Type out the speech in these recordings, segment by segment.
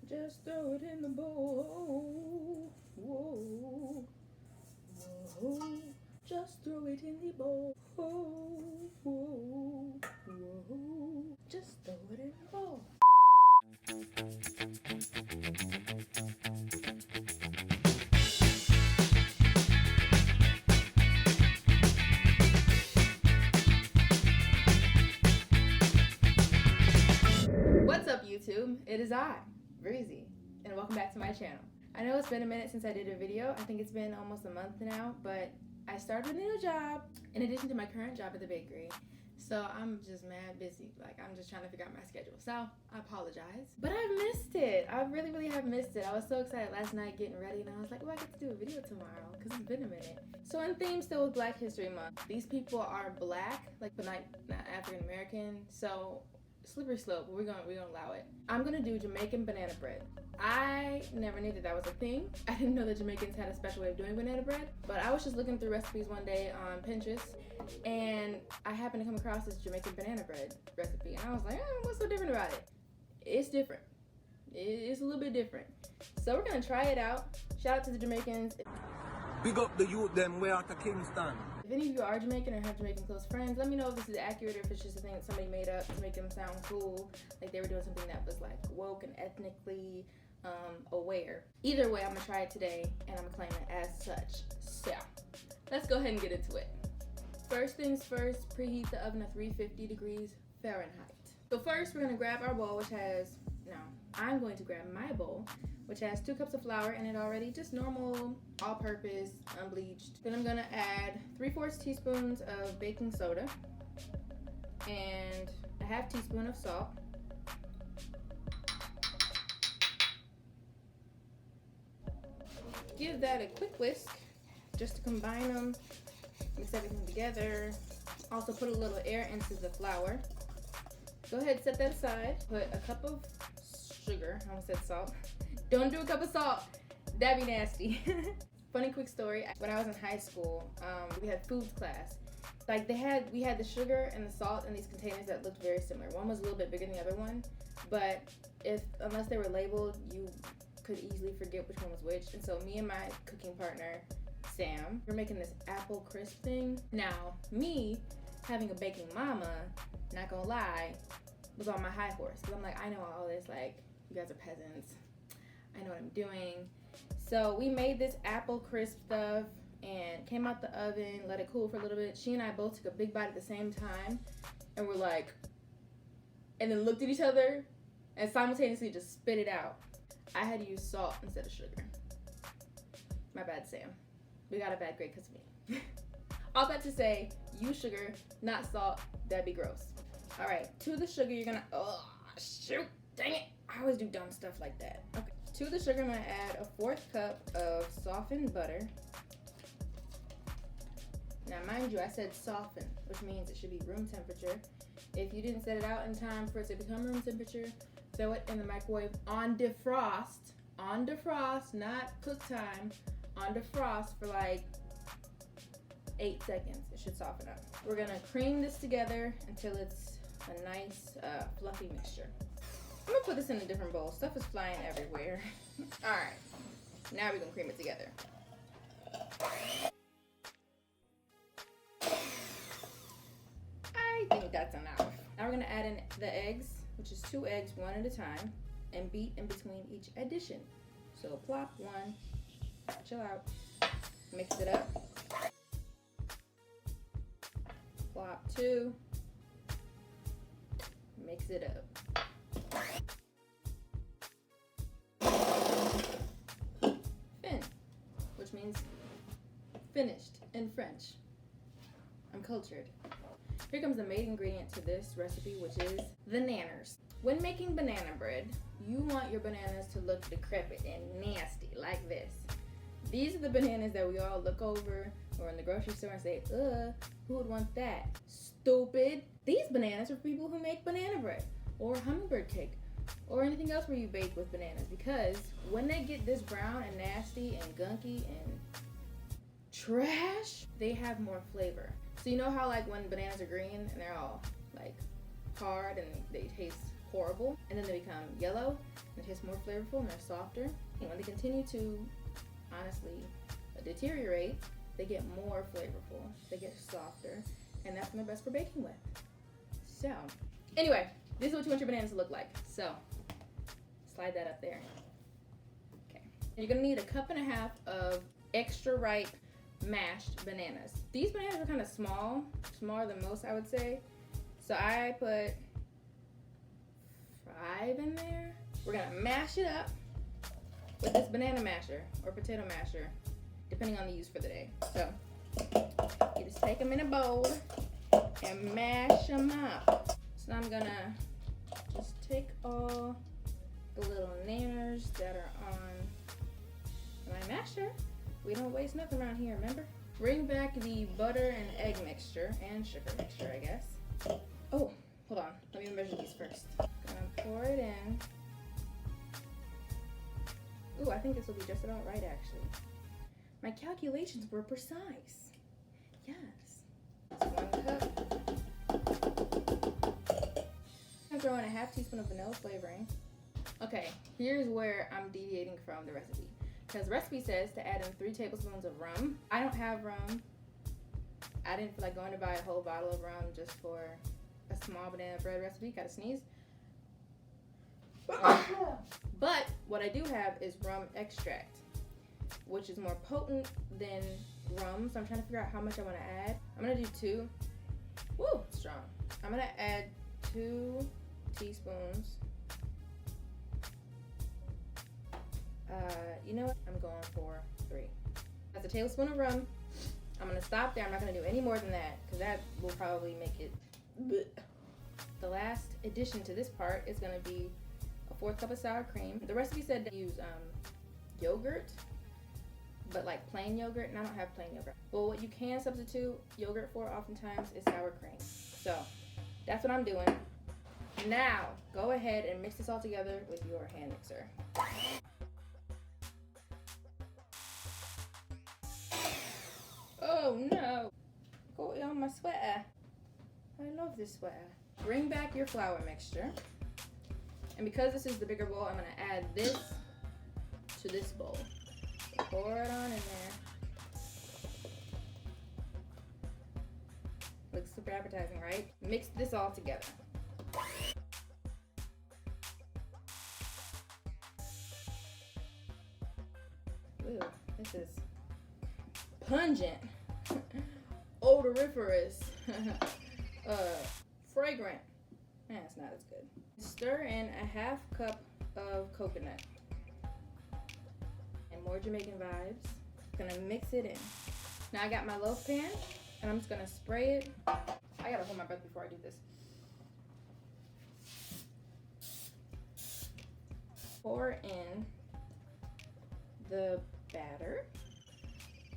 Just throw it in the bowl. Whoa. Whoa. Just throw it in the bowl. Whoa. Whoa. Whoa. Just throw it in the bowl. What's up, YouTube? It is I, Breezy, and welcome back to my channel. I know it's been a minute since I did a video. I think it's been almost a month now, but I started a new job in addition to my current job at the bakery. So I'm just mad busy. Like, I'm just trying to figure out my schedule. So I apologize, but I've missed it. I really have missed it. I was so excited last night getting ready, and I was like, oh, I get to do a video tomorrow because it's been a minute. So in theme still with Black History Month, these people are black, like, but not African American. So slippery slope, but we're gonna allow it. I'm gonna do Jamaican banana bread. I never knew that was a thing. I didn't know that Jamaicans had a special way of doing banana bread, but I was just looking through recipes one day on Pinterest, and I happened to come across this Jamaican banana bread recipe, and I was like, what's so different about it? It's different. It's a little bit different. So we're gonna try it out. Shout out to the Jamaicans. Big up the youth them way out of Kingston. If any of you are Jamaican or have Jamaican close friends, let me know if this is accurate or if it's just a thing that somebody made up to make them sound cool, like they were doing something that was like woke and ethnically aware. Either way, I'm gonna try it today and I'm gonna claim it as such. So let's go ahead and get into it. First things first, preheat the oven to 350 degrees Fahrenheit. So first we're gonna grab our bowl, which has, I'm going to grab my bowl, which has 2 cups of flour in it already, just normal, all-purpose, unbleached. Then I'm gonna add 3/4 teaspoons of baking soda and a 1/2 teaspoon of salt. Give that a quick whisk just to combine them, mix everything together. Also put a little air into the flour. Go ahead, set that aside. Put a cup of sugar. I almost said salt. Don't do a cup of salt. That'd be nasty. Funny quick story. When I was in high school, we had foods class. Like we had the sugar and the salt in these containers that looked very similar. One was a little bit bigger than the other one, but unless they were labeled, you could easily forget which one was which. And so me and my cooking partner, Sam, we're making this apple crisp thing. Now, me having a baking mama, not gonna lie, was on my high horse. Cause I'm like, I know all this, like, you guys are peasants. I know what I'm doing. So we made this apple crisp stuff and came out the oven, let it cool for a little bit. She and I both took a big bite at the same time and we're like, and then looked at each other and simultaneously just spit it out. I had to use salt instead of sugar. My bad, Sam. We got a bad grade because of me. All that to say, use sugar, not salt. That'd be gross. All right, to the sugar, you're gonna, oh, shoot, dang it. I always do dumb stuff like that. Okay, to the sugar, I'm gonna add a 1/4 cup of softened butter. Now, mind you, I said soften, which means it should be room temperature. If you didn't set it out in time for it to become room temperature, throw it in the microwave on defrost, not cook time, on defrost for like 8 seconds. It should soften up. We're gonna cream this together until it's a nice fluffy mixture. I'm gonna put this in a different bowl. Stuff is flying everywhere. All right, now we're gonna cream it together. I think that's enough. Now we're gonna add in the eggs, which is 2 eggs, 1 at a time, and beat in between each addition. So plop 1, chill out, mix it up. Plop 2, mix it up. Fin, which means finished in French. I'm cultured. Here comes the main ingredient to this recipe, which is the nanners. When making banana bread, you want your bananas to look decrepit and nasty like this. These are the bananas that we all look over or in the grocery store and say, who would want that? Stupid. These bananas are for people who make banana bread or hummingbird cake or anything else where you bake with bananas, because when they get this brown and nasty and gunky and trash, they have more flavor. So you know how like when bananas are green and they're all like hard and they taste horrible, and then they become yellow and it tastes more flavorful and they're softer. And when they continue to honestly deteriorate, they get more flavorful, they get softer, and that's when they're best for baking with. So anyway, this is what you want your bananas to look like. So slide that up there. Okay, you're gonna need 1.5 cups of extra ripe mashed bananas. These bananas are kind of small, smaller than most, I would say. So I put 5 in there. We're gonna mash it up with this banana masher or potato masher, depending on the use for the day. So you just take them in a bowl and mash them up. So I'm gonna just take all the little nanners that are on my masher. We don't waste nothing around here, remember? Bring back the butter and egg mixture and sugar mixture, I guess. Oh, hold on. Let me measure these first. Gonna pour it in. Ooh, I think this will be just about right, actually. My calculations were precise. Yes. That's 1 cup. I'm throwing a 1/2 teaspoon of vanilla flavoring. Okay, here's where I'm deviating from the recipe. Because the recipe says to add in 3 tablespoons of rum. I don't have rum. I didn't feel like going to buy a whole bottle of rum just for a small banana bread recipe. Gotta sneeze. But what I do have is rum extract, which is more potent than rum. So I'm trying to figure out how much I want to add. I'm gonna do 2. Woo, strong. I'm gonna add 2 teaspoons. You know what? I'm going for 3. That's a tablespoon of rum. I'm gonna stop there. I'm not gonna do any more than that because that will probably make it bleh. The last addition to this part is gonna be a 4th cup of sour cream. The recipe said to use yogurt, but like plain yogurt, and I don't have plain yogurt. Well, what you can substitute yogurt for oftentimes is sour cream. So that's what I'm doing. Now go ahead and mix this all together with your hand mixer. Oh no, got it on my sweater. I love this sweater. Bring back your flour mixture. And because this is the bigger bowl, I'm gonna add this to this bowl. So pour it on in there. Looks super appetizing, right? Mix this all together. Ooh, this is pungent, odoriferous, fragrant. Man, it's not as good. Stir in a 1/2 cup of coconut and more Jamaican vibes. Gonna mix it in. Now I got my loaf pan and I'm just gonna spray it. I gotta hold my breath before I do this. Pour in the batter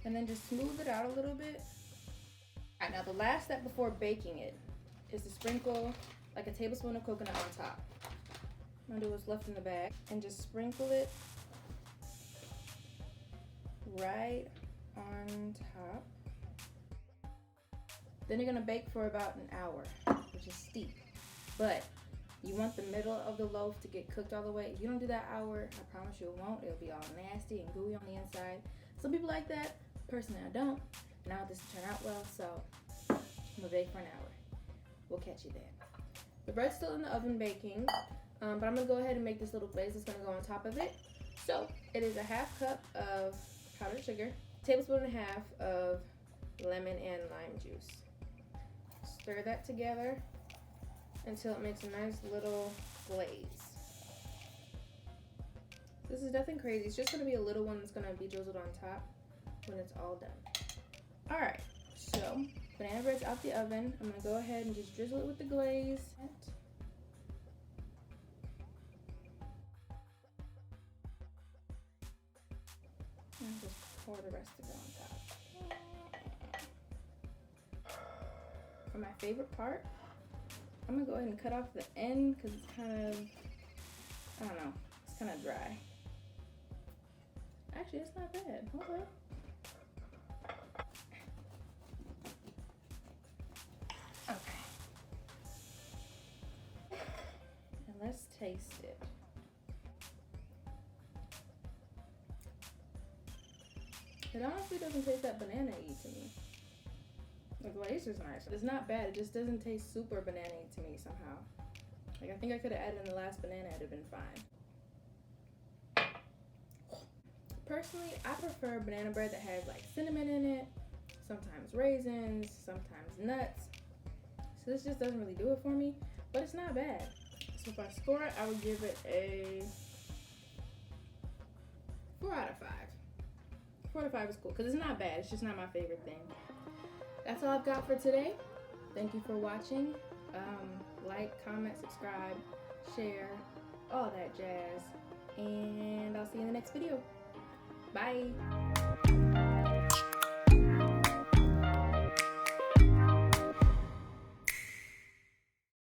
and then just smooth it out a little bit. All right, now the last step before baking it is to sprinkle like a tablespoon of coconut on top. I'm gonna do what's left in the bag and just sprinkle it right on top. Then you're gonna bake for about an hour, which is steep. But you want the middle of the loaf to get cooked all the way. If you don't do that hour, I promise you it won't. It'll be all nasty and gooey on the inside. Some people like that. Personally, I don't. And I want this to turn out well, so I'm gonna bake for an hour. We'll catch you there. The bread's still in the oven baking, but I'm gonna go ahead and make this little glaze that's gonna go on top of it. So it is a 1/2 cup of powdered sugar, 1.5 tablespoons of lemon and lime juice. Stir that together until it makes a nice little glaze. This is nothing crazy. It's just gonna be a little one that's gonna be drizzled on top when it's all done. All right, so banana bread's out the oven. I'm gonna go ahead and just drizzle it with the glaze. And just pour the rest of it on top. For my favorite part, I'm gonna go ahead and cut off the end because it's kind of, I don't know, it's kind of dry. Actually, it's not bad. Hold up. Okay. And taste it. It honestly doesn't taste that banana-y to me. The glaze is nice. It's not bad. It just doesn't taste super banana-y to me somehow. Like, I think I could have added in the last banana. It'd have been fine. Personally, I prefer banana bread that has like cinnamon in it, sometimes raisins, sometimes nuts. So this just doesn't really do it for me, but it's not bad. So if I score it, I would give it a 4 out of 5. 4 out of 5 is cool, because it's not bad. It's just not my favorite thing. That's all I've got for today. Thank you for watching. Like, comment, subscribe, share, all that jazz. And I'll see you in the next video. Bye.